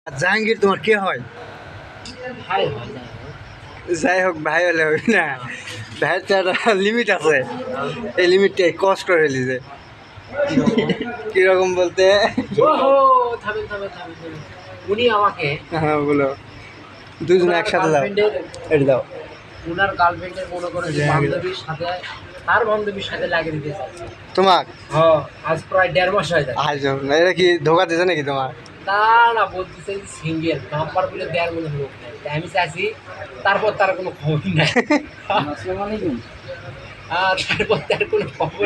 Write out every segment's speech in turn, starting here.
জাহাঙ্গীর তোমার কে হয়? যাই হোক, ভাই হলে হবে না, ভাইয়ের তো একটা লিমিট আছে, এই লিমিটটা ক্রস করে ফেলিছে। কিরকম বলতে? উনি আমাকে হ্যাঁ বলো, দুজনে একসাথে যাও, এটা দাও। উনার গার্লফ্রেন্ডের মনে করে বান্ধবীর সাথে, তার বান্ধবীর সাথে লাগিয়ে দিতে চাচ্ছে তোমার আজ প্রায় 1.5 মাস হয়ে যায়। আজ এটা কি ধোকা দিয়েছে নাকি তোমার? না না, বলতেছে সিঙ্গেল নাম্বার বলে দেওয়ার মনে লোক নেই, তাই আমি চাইছি। তারপর তার কোনো খবর নাই, তারপর তার কোনো খবর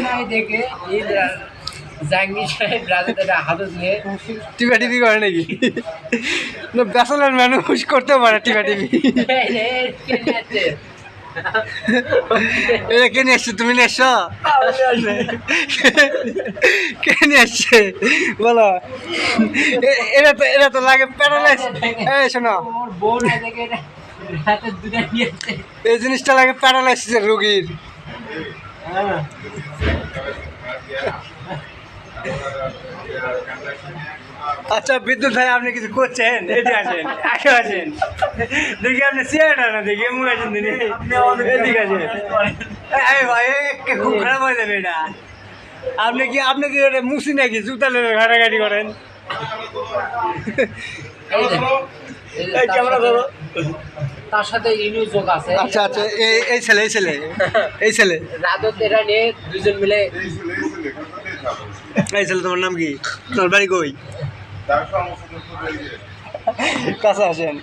নাই দেখে জাহাঙ্গীর সাহেব রাজা হাতে দিয়ে টিপা টিপি করে নাকি? না, ব্যাচেলর মানুষ করতে পারে টিপা টিপি। এটা কে নিয়ে এসছো? তুমি নিয়ে এসছো? কে নিয়ে এসছে বলো? এরা তো লাগে প্যারালাইজ। এই শোনো, এই জিনিসটা লাগে প্যারালাইসিসের রোগীর। আচ্ছা বিদ্যুৎ ভাই, আপনি কিছু করছেন? এদিকে আসেন, আগে আসেন, দেখি আপনি চেয়ারটা না দেখি মুখ আছেন দিনে, এদিকে আসেন। এই ভাই, খুব খারাপ হয়ে যাবে এটা। আপনি কি মুসি নাকি জুতা লেগে ঘাটাঘাটি করেন? ক্যামেরা ধরো। তার সাথে ইনিও যোগ আছে। আচ্ছা আচ্ছা, এই ছেলে রাজত এরা নিয়ে দুজন মিলে। এই ছেলে, তোমার নাম কি? তোমার বাড়ি কই? কাছে আসেন।